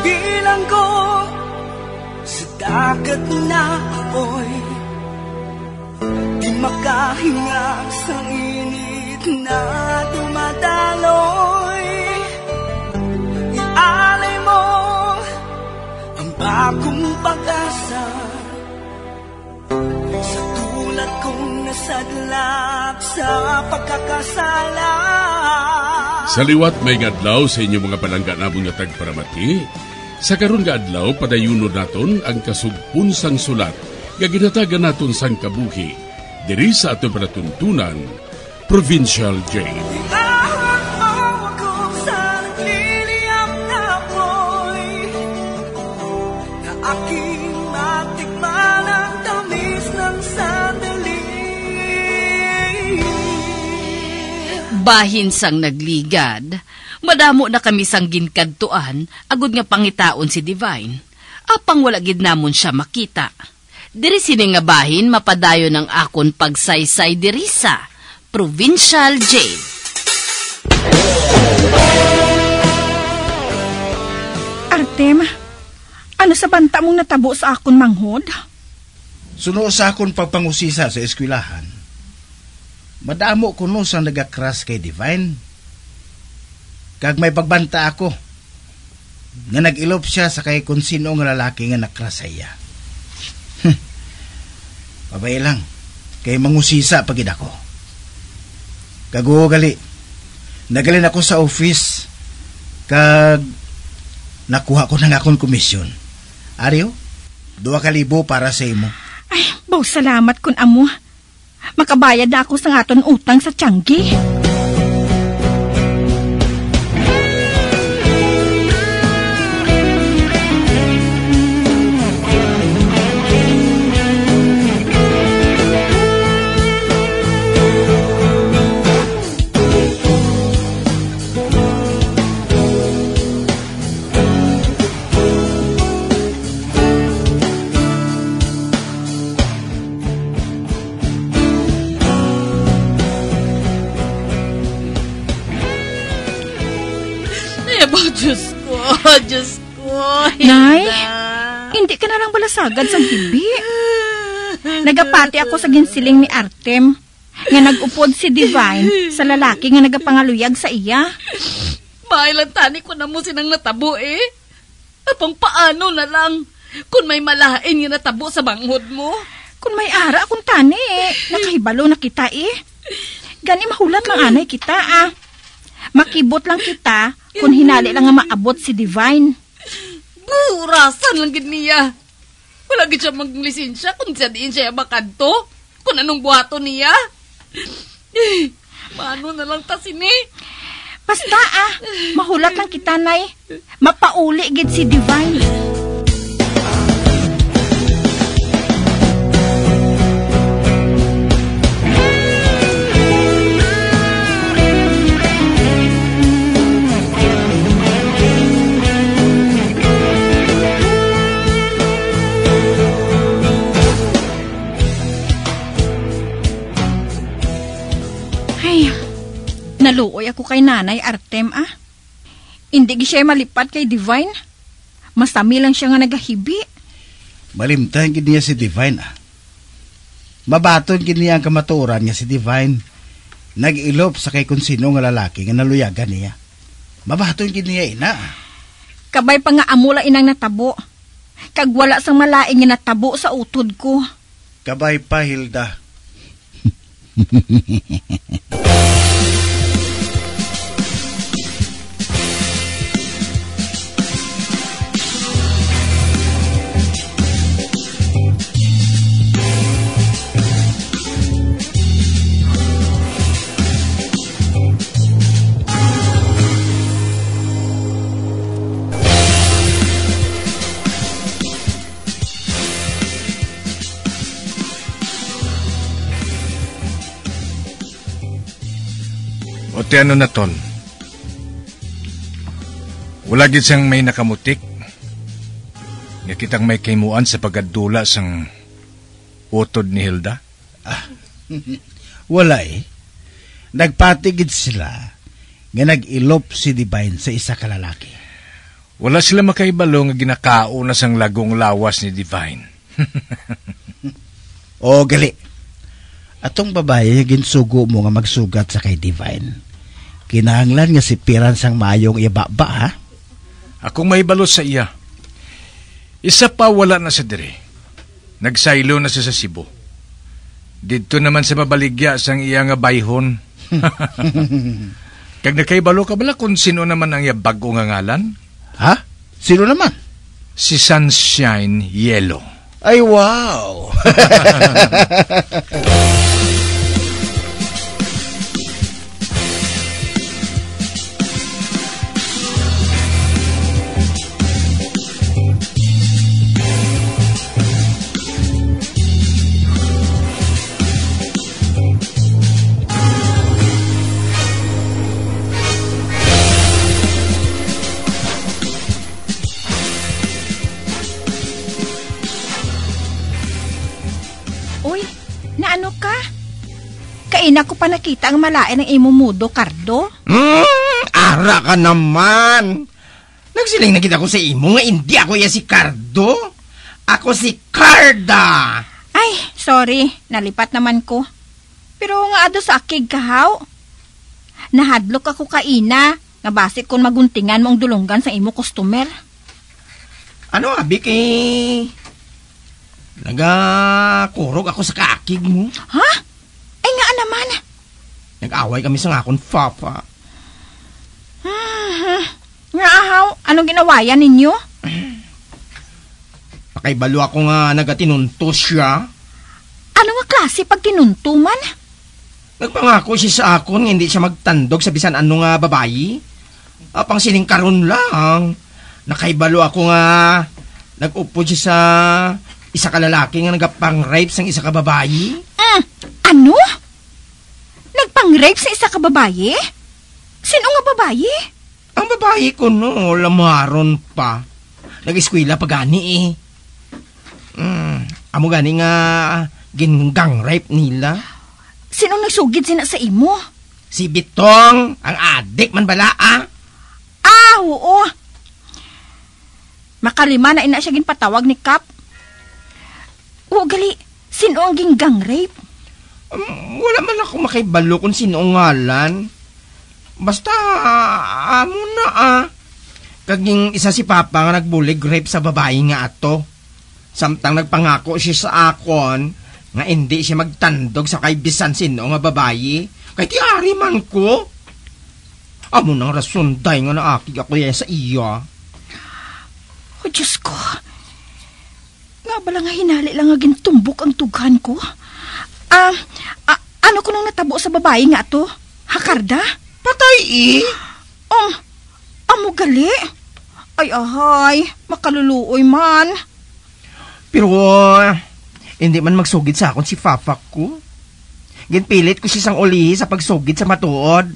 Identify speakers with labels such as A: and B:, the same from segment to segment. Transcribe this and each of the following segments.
A: Bilang ko sa dagat na apoy, di makahinga sa init na dumadaloy. Ialay mo ang bagong pag-asa sa tulad kong nasadlak sa pagkakasala.
B: Sa liwat may adlaw sa inyong mga palangga namong nga tagparamati. Sa karon nga adlaw padayunon naton ang kasugpunsang sulat nga ginatagan naton sang kabuhi diri sa atong panatuntunan, Provincial Jail.
C: Bahin sang nagligad, madamo na kami sang ginkadtuan, agud nga pangitaon si Divine. Apang wala gid namon siya makita. Diri sini nga bahin mapadayon ng akon pagsaysay diri sa Provincial Jail.
D: Artem, ano sa banta mong natabo sa akon manghod?
E: Suno sa akon pagpangusisa sa eskwelahan. Madamo kuno sang nagakras kay Divine. Kag may pagbanta ako nga nag-ilop siya sa kay kung sino nga lalaki nga nakras iya. Pabay lang, kay mangusisa pagid ako. Kagugali, nagalin ako sa office, kag nakuha ko ng akong komisyon. Aryo, 2,000 para sa imo.
D: Ay, baw salamat kun amo. Makabayad ako sa aton utang sa Tianggi.
C: Diyos ko,
D: Nay, hindi ka na lang balasagad sa hibi. Nagapati ako sa ginsiling ni Artem nga nag-upod si Divine sa lalaki nga nagapangaluyag sa iya.
C: Mailan tani ko na mo sinang natabo Apang paano na lang kung may malain nga natabo sa banghod mo?
D: Kung may ara akong tani nakahibalo na kita Gani mahulat mang anay kita Makibot lang kita kung hinali lang nga maabot si Divine.
C: Burasan lang gid niya. Wala gid siya maglisensya kung siya diin siya makadto. Kung anong buhato niya. Paano na lang ta sini?
D: Basta mahulat lang kita, Nay. Mapauli gid si Divine. Naluoy ako kay Nanay Artem Hindi siya malipat kay Divine. Masami lang siya nga nagahibi.
E: Malimtahan gid niya si Divine Mabaton gid niya ang kamatuoran niya si Divine. Nag-ilop sa kay kung sino nga lalaki nga naluyagan niya. Mabaton gid niya ina.
D: Kabay pa nga amula inang natabo. Kag wala sang malaing nga natabo sa utod ko.
E: Kabay pa, Hilda.
F: O ti ano na ton? Wala gid siyang may nakamutik. Nga kitang may kaymuan sa pagkadula sang utod ni Hilda?
E: Wala Nagpatigid sila nga nag-ilop si Divine sa isa ka lalaki.
F: Wala sila makaibalo nga ginakao na sang lagong lawas ni Divine.
E: O gali. Atong babae ginsugo mo nga magsugat sa kay Divine. Kinahanglan nga si Piran sang mayong ibaba ha.
F: Akong mahibalo sa iya. Isa pa wala na sa dire. Nagsaylo na siya sa Cebu. Dito naman sa mabaligya sang iya nga bayhon. Kag nakaibalo ka bala kung sino naman ang iya bago nga ngalan?
E: Ha? Sino naman?
F: Si Sunshine Yellow.
E: Ay, wow!
D: Naano ka? Kaina ko pa nakita ang malain ng imo mudo, Cardo.
G: Ara ka naman. Nagsiling nakita ko sa imo nga hindi ako si Cardo. Ako si Carda.
D: Ay, sorry. Nalipat naman ko. Pero nga ado sa akig kahaw. Nahadlok ako kaina. Nga basit kung maguntingan mo ang dulonggan sa imo customer.
G: Ano abi kay... Nagakurog ako sa kaakig mo.
D: Ha? Ay nga naman.
G: Nag-away kami sa akong papa.
D: Nga ahaw, anong ginawayan ninyo?
G: Pakaibalo ako nga nagatinunto siya.
D: Ano nga klase pag tinuntuman?
G: Nagpangako siya sa akon nga hindi siya magtandog sa bisan ano nga babayi. Apang sining karon lang. Nakaibalo ako nga nag-upo siya sa... isa ka lalaki nga nagpang-rape sang isa ka babayi?
D: Ano? Nagpang-rape sa isa ka babayi? Sino nga babayi?
G: Ang babayi ko no, lamaron pa. Nag-eskwela pa gani Amo gani nga gingang-rape nila.
D: Sino nagsugid sina sa imo?
G: Si Bitong, ang adik man bala
D: Oo. Makalima na ina siya ginpatawag ni Kap. O, gali, sino ang ginggang rape?
G: Wala man ako makaibalo kung sino ang ngalan. Basta, amo na Kaging isa si Papa nga nagbulig rape sa babae nga ato. Samtang nagpangako siya sa akon, nga hindi siya magtandog sa kay bisan sino nga babae. Kay tiari man ko. Amo nang rason day nga naakig ako sa iya.
D: O, Diyos ko. Nga bala nga hinali lang nga gintumbok ang tughan ko. Ano ko nang natabo sa babae nga to? Hakarda?
G: Patay
D: Amo gali. Ay, makaluluoy man.
G: Pero, hindi man magsugid sa akon si Papa ko. Ginpilit ko siya sang uli sa pagsugid sa matuod.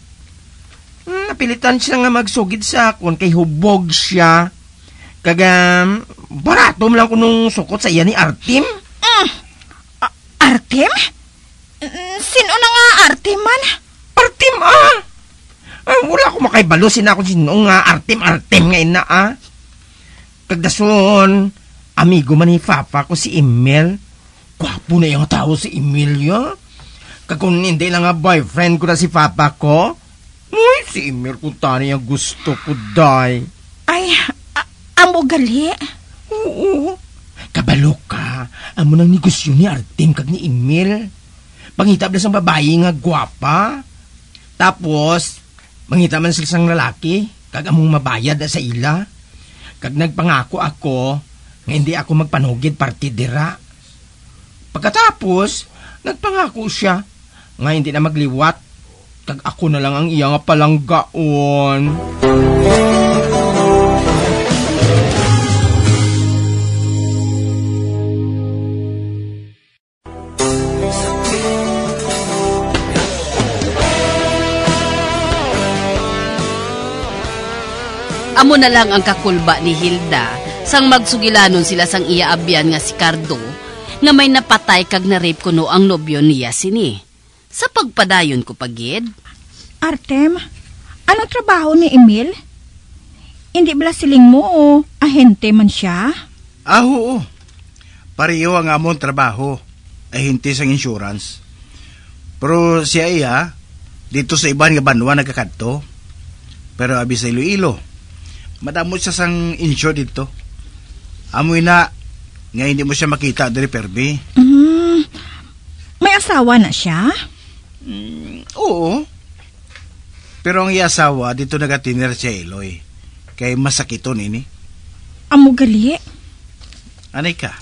G: Napilitan siya nga magsugid sa akon kay hubog siya. Barato mo lang ko nung sukot sa iya ni Artem.
D: Artem? Sino na nga Artem man?
G: Artem wala ko makaibalo sina ako sino nga Artem nga ina Kagdason, amigo man ni Papa ko si Emil. Gwapo na yung tao si Emil ya. Kung hindi lang nga boyfriend ko na si Papa ko. Uy, si Emil ko tani yung gusto ko day.
D: Ay, amo gali?
G: Oo. Kabalo ka. Amo nang negosyo ni Artem kag ni Emil. Pangitab na sang babae nga gwapa. Tapos, mangita man sila sang lalaki. Kag among mabayad sa ila. Kag nagpangako ako nga hindi ako magpanugid partidira. Pagkatapos, nagpangako siya nga hindi na magliwat. Kag ako na lang ang iya nga palanggaon.
C: Amo na lang ang kakulba ni Hilda sang magsugilanon sila sang iya abyan nga si Cardo nga may napatay kag na-rape kuno ang nobyo niya sini. Sa pagpadayon ko pagid.
D: Artem, anong trabaho ni Emil? Hindi bala siling mo o ahente man siya?
E: Oo. Pareho ang amon trabaho. Ahente sang insurance. Pero siya iya, dito sa iban nga banwa nagkakadto. Pero abi sa Iloilo. Madamo siya sang insure dito. Amoy na, nga hindi mo siya makita diri perbi.
D: May asawa na siya?
E: Oo. Pero ang iasawa dito nagatinir siya Eloy. Kay masakiton ini.
D: Amo gali?
E: Anay ka?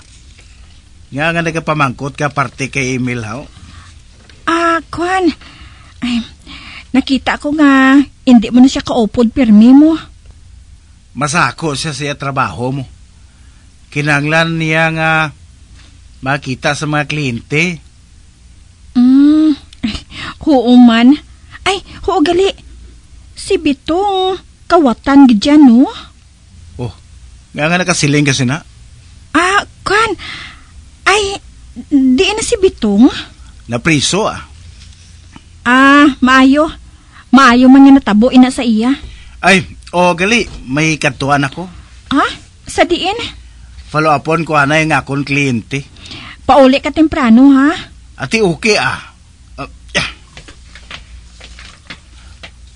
E: Nga nagapamangkot ka parte kay Emil haw?
D: Kwan. Ay, nakita ko nga, hindi mo na siya kaupod permi mo.
E: Masako siya sa trabaho mo. Kinanglan niya nga makita sa mga kliyente.
D: Oo man. Ay, oo gali. Si Bitong kawatan gidyan, no?
E: Oh, nga nakasiling kasi na.
D: Kwan. Ay, di na si Bitong?
E: Napriso
D: Maayo. Maayo man nga natabo ina sa iya.
E: Ay, gali, may kantuan ako.
D: Sa diin?
E: Follow upon ko anay nga akong kliyente.
D: Pauli ka temprano, ha?
E: Ati okay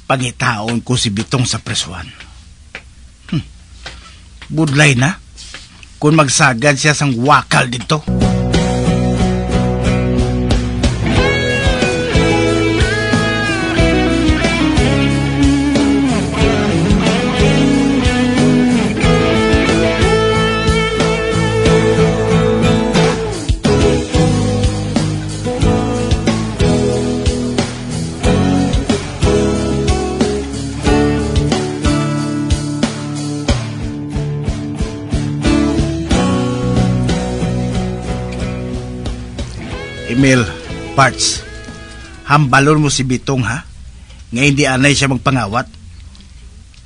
E: Pangitaon ko si Bitong sa presuan. Budlay na. Kung magsagad siya sang wakal dito. Emil, Parts, hambalon mo si Bitong ha? Nga hindi anay siya magpangawat.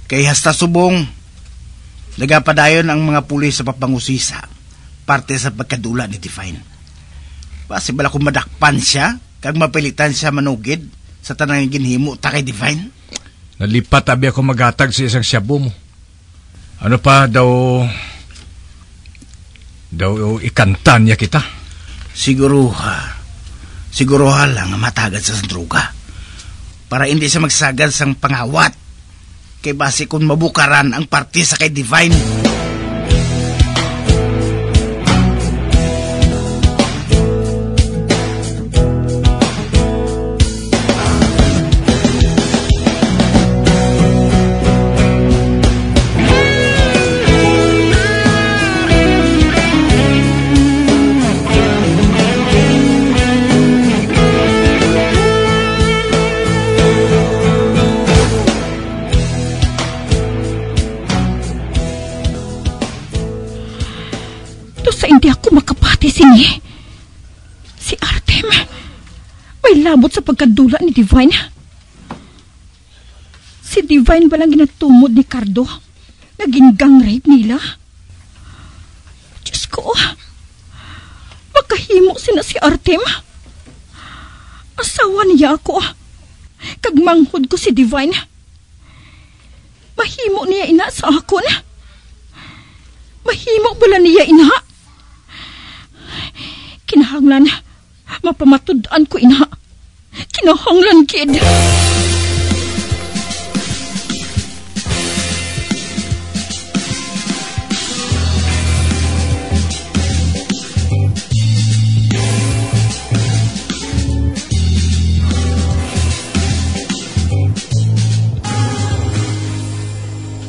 E: Kay hasta subong, nagapadayon ang mga pulis sa papangusisa, parte sa pagkadula ni Divine. Basi bala kung madakpan siya, kag mapilitan siya manugid sa tanang ginhimo ta kay Divine.
F: Nalipat abi ako maghatag sa isang syabo mo. Ano pa daw ikanta niya kita?
E: Siguruha lang matagad sa droga. Para hindi siya magsagad sang pangawat. Kay base kung mabukaran ang parte sa kay Divine.
D: Hindi ako makapati sini. Si Artem, may labot sa pagkadula ni Divine. Si Divine balang ginatumod ni Cardo. Naging gang rape nila. Diyos ko, makahimo sina si Artem. Asawa niya ako. Kagmanghod ko si Divine. Mahimo niya ina sa akon. Mahimo bala niya ina. Kinahanglan, mapamatud-an ko ina. Kinahanglan, kid.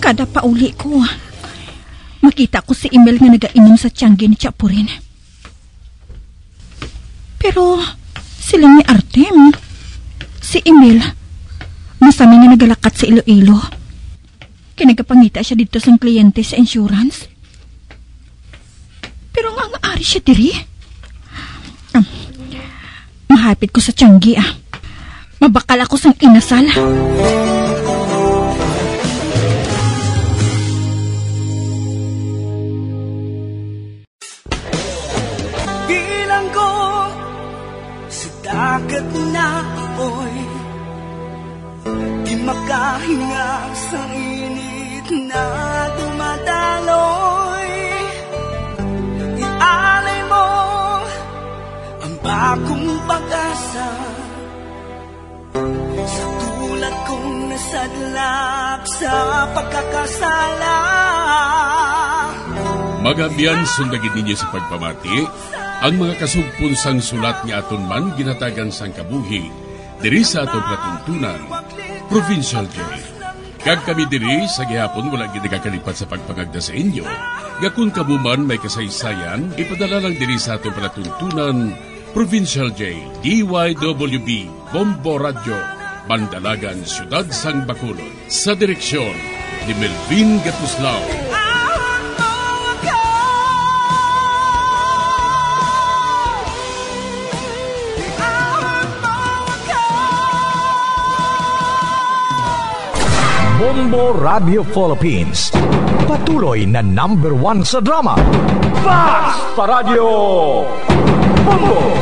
D: Kada pauli ko, makita ko si Emil nga nagainom sa tiyanggi ni Chapurin. Pero silang ni Artem, si Emil, masami nga nagalakat sa Iloilo. Kinagapangita siya dito sa kliyente sa insurance. Pero nga ari siya diri. Mahapit ko sa tiyanggi Mabakal ako sang inasal.
A: Dagat na apoy, di makahinga sa init na sadlak sa pagkakasala.
B: Magabiyan sundagin ninyo sa pagpamati, ang mga kasugpunsang sulat nga aton man ginatagan sang kabuhi, diri sa atong patuntunan, Provincial Jail. Kag kami diri sa gihapon wala ginagakalipat sa pagpangagda sa inyo. Gakun kabuman may kasaysayan, ipadala lang diri sa atong palatuntunan, Provincial Jail, DYWB, Bombo Radio, Bandalagan, Siyudad Sang Bacolod. Sa direksyon ni Melvin Gatuslao.
H: Bombo Radio Philippines. Patuloy na #1 sa drama. Basta Radio Bombo!